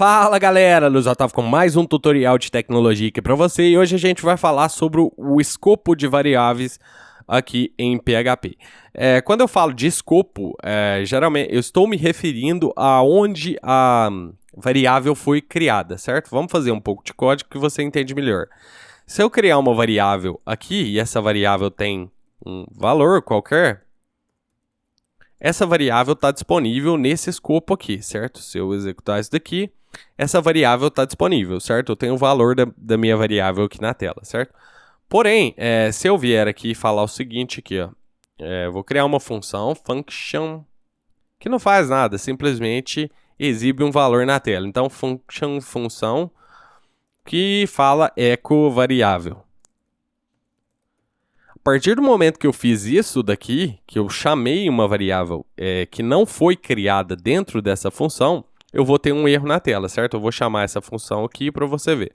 Fala galera, Luiz Otávio com mais um tutorial de tecnologia aqui para você e hoje a gente vai falar sobre o escopo de variáveis aqui em PHP. Quando eu falo de escopo, geralmente eu estou me referindo a onde a variável foi criada, certo? Vamos fazer um pouco de código que você entende melhor. Se eu criar uma variável aqui e essa variável tem um valor qualquer, essa variável está disponível nesse escopo aqui, certo? Se eu executar isso daqui, essa variável está disponível, certo? Eu tenho o valor da minha variável aqui na tela, certo? Porém, se eu vier aqui e falar o seguinte aqui, ó, vou criar uma função, function, que não faz nada, simplesmente exibe um valor na tela. Então, função que fala echo variável. A partir do momento que eu fiz isso daqui, que eu chamei uma variável que não foi criada dentro dessa função, eu vou ter um erro na tela, certo? Eu vou chamar essa função aqui para você ver.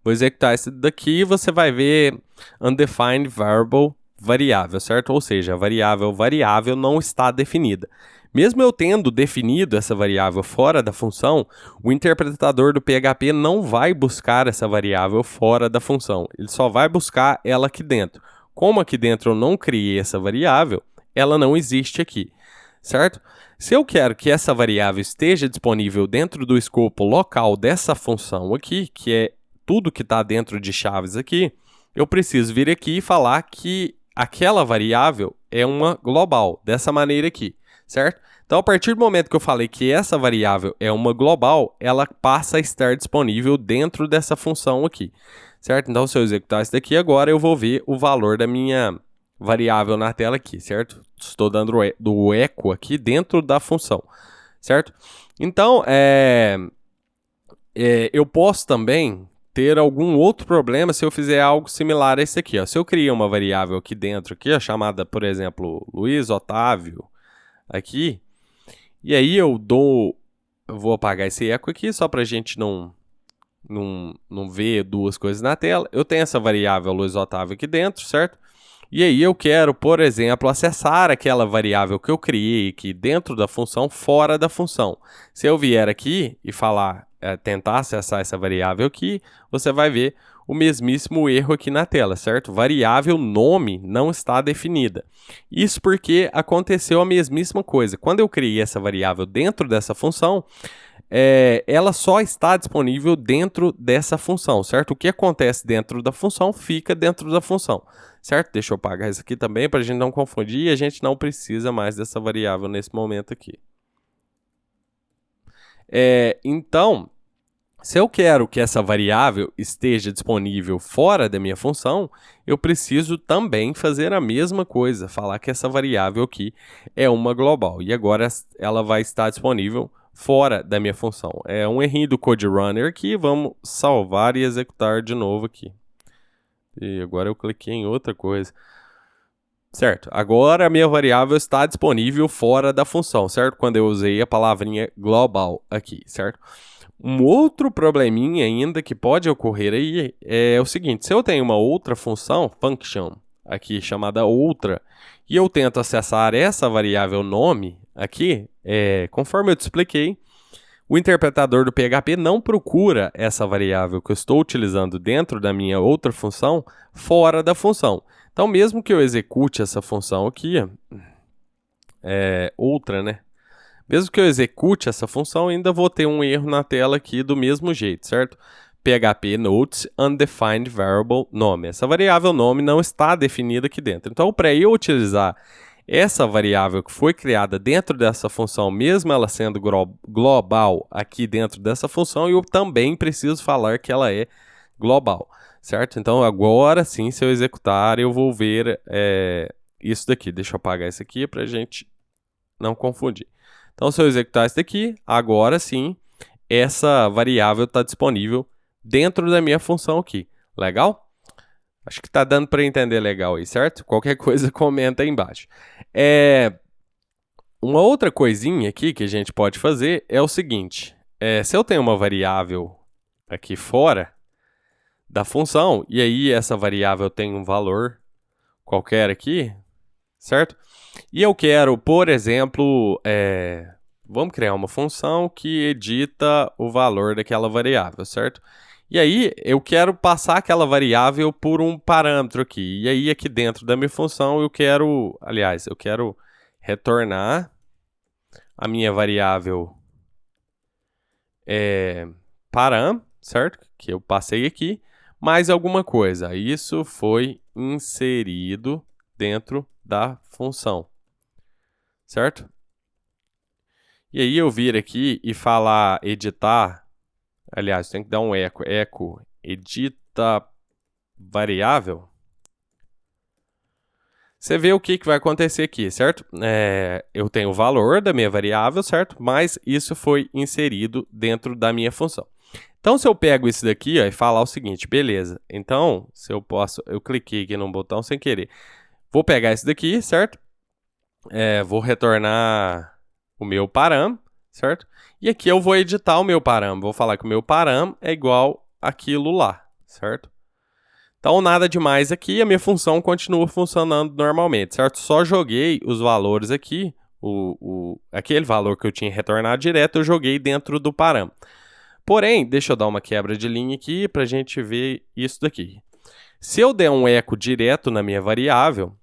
Vou executar isso daqui e você vai ver undefined variable variável, certo? Ou seja, a variável não está definida. Mesmo eu tendo definido essa variável fora da função, o interpretador do PHP não vai buscar essa variável fora da função. Ele só vai buscar ela aqui dentro. Como aqui dentro eu não criei essa variável, ela não existe aqui, certo? Se eu quero que essa variável esteja disponível dentro do escopo local dessa função aqui, que é tudo que está dentro de chaves aqui, eu preciso vir aqui e falar que aquela variável é uma global, dessa maneira aqui, certo? Então, a partir do momento que eu falei que essa variável é uma global, ela passa a estar disponível dentro dessa função aqui, certo? Então, se eu executar isso daqui agora, eu vou ver o valor da minha variável na tela aqui, certo? Estou dando do echo aqui dentro da função, certo? Então, eu posso também ter algum outro problema se eu fizer algo similar a esse aqui, ó. Se eu criar uma variável aqui dentro, aqui, ó, chamada, por exemplo, Luiz Otávio, aqui, e aí eu vou apagar esse echo aqui, só para a gente não ver duas coisas na tela. Eu tenho essa variável Luiz Otávio aqui dentro, certo? E aí eu quero, por exemplo, acessar aquela variável que eu criei aqui dentro da função, fora da função. Se eu vier aqui e falar, tentar acessar essa variável aqui, você vai ver o mesmíssimo erro aqui na tela, certo? Variável nome não está definida. Isso porque aconteceu a mesmíssima coisa. Quando eu criei essa variável dentro dessa função, ela só está disponível dentro dessa função, certo? O que acontece dentro da função fica dentro da função, certo? Deixa eu apagar isso aqui também para a gente não confundir e a gente não precisa mais dessa variável nesse momento aqui. Então, se eu quero que essa variável esteja disponível fora da minha função, eu preciso também fazer a mesma coisa, falar que essa variável aqui é uma global e agora ela vai estar disponível fora da minha função. É um errinho do Code Runner aqui, vamos salvar e executar de novo aqui. E agora eu cliquei em outra coisa. Certo, agora a minha variável está disponível fora da função, certo? Quando eu usei a palavrinha global aqui, certo? Um outro probleminha ainda que pode ocorrer aí é o seguinte, se eu tenho uma outra função, function, aqui chamada outra, e eu tento acessar essa variável nome aqui, conforme eu te expliquei, o interpretador do PHP não procura essa variável que eu estou utilizando dentro da minha outra função fora da função. Então, mesmo que eu execute essa função aqui, outra, né? Mesmo que eu execute essa função, ainda vou ter um erro na tela aqui do mesmo jeito, certo? PHP notes undefined variable nome. Essa variável nome não está definida aqui dentro. Então, para eu utilizar essa variável que foi criada dentro dessa função, mesmo ela sendo global aqui dentro dessa função, eu também preciso falar que ela é global, certo? Então, agora sim, se eu executar, eu vou ver isso daqui. Deixa eu apagar isso aqui para a gente não confundir. Então, se eu executar isso daqui, agora sim, essa variável está disponível dentro da minha função aqui. Legal? Acho que está dando para entender legal aí, certo? Qualquer coisa, comenta aí embaixo. Uma outra coisinha aqui que a gente pode fazer é o seguinte. Se eu tenho uma variável aqui fora da função, e aí essa variável tem um valor qualquer aqui, certo? E eu quero, por exemplo, vamos criar uma função que edita o valor daquela variável, certo? E aí, eu quero passar aquela variável por um parâmetro aqui. E aí, aqui dentro da minha função, eu quero retornar a minha variável param, certo? Que eu passei aqui, mais alguma coisa. Isso foi inserido dentro da função, certo? E aí eu vir aqui e falar editar, aliás, tem que dar um eco edita variável. Você vê o que vai acontecer aqui, certo? Eu tenho o valor da minha variável, certo? Mas isso foi inserido dentro da minha função. Então, se eu pego isso daqui ó, e falar o seguinte, beleza. Então, se eu posso, eu cliquei aqui num botão sem querer. Vou pegar isso daqui, certo? Vou retornar o meu param, certo? E aqui eu vou editar o meu param. Vou falar que o meu param é igual aquilo lá, certo? Então, nada demais aqui, a minha função continua funcionando normalmente, certo? Só joguei os valores aqui, aquele valor que eu tinha retornado direto, eu joguei dentro do param. Porém, deixa eu dar uma quebra de linha aqui para a gente ver isso daqui. Se eu der um eco direto na minha variável,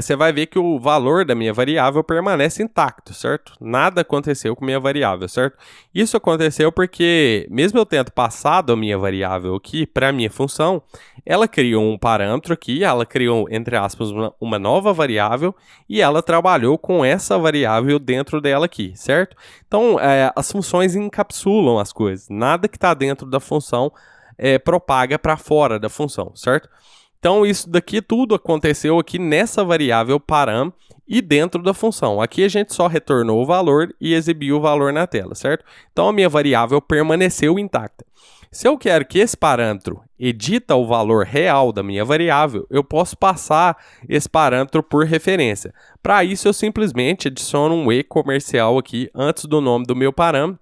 você vai ver que o valor da minha variável permanece intacto, certo? Nada aconteceu com a minha variável, certo? Isso aconteceu porque, mesmo eu tendo passado a minha variável aqui para a minha função, ela criou um parâmetro aqui, ela criou, entre aspas, uma nova variável e ela trabalhou com essa variável dentro dela aqui, certo? Então, as funções encapsulam as coisas. Nada que está dentro da função propaga para fora da função, certo? Então, isso daqui tudo aconteceu aqui nessa variável param e dentro da função. Aqui a gente só retornou o valor e exibiu o valor na tela, certo? Então, a minha variável permaneceu intacta. Se eu quero que esse parâmetro edita o valor real da minha variável, eu posso passar esse parâmetro por referência. Para isso, eu simplesmente adiciono um e comercial aqui antes do nome do meu parâmetro.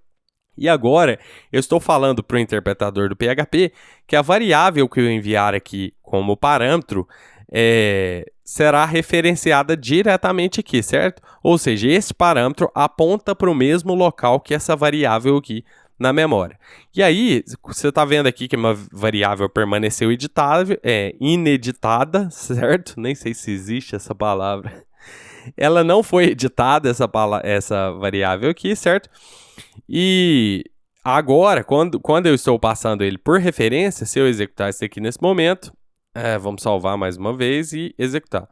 E agora, eu estou falando para o interpretador do PHP que a variável que eu enviar aqui como parâmetro será referenciada diretamente aqui, certo? Ou seja, esse parâmetro aponta para o mesmo local que essa variável aqui na memória. E aí, você está vendo aqui que uma variável permaneceu ineditada, certo? Nem sei se existe essa palavra. Ela não foi editada, essa variável aqui, certo? E agora, quando eu estou passando ele por referência, se eu executar isso aqui nesse momento, vamos salvar mais uma vez e executar.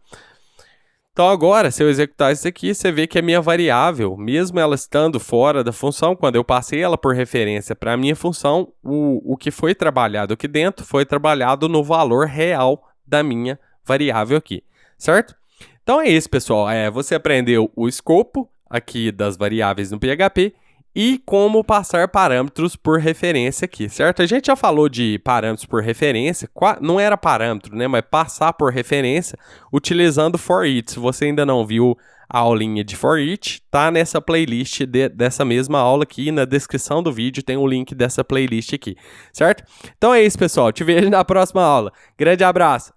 Então agora, se eu executar isso aqui, você vê que a minha variável, mesmo ela estando fora da função, quando eu passei ela por referência para a minha função, o que foi trabalhado aqui dentro foi trabalhado no valor real da minha variável aqui, certo? Então é isso, pessoal. Você aprendeu o escopo aqui das variáveis no PHP e como passar parâmetros por referência aqui, certo? A gente já falou de parâmetros por referência, não era parâmetro, né? Mas passar por referência utilizando for each. Se você ainda não viu a aulinha de for each, tá nessa playlist dessa mesma aula aqui. Na descrição do vídeo tem o link dessa playlist aqui, certo? Então é isso, pessoal. Te vejo na próxima aula. Grande abraço!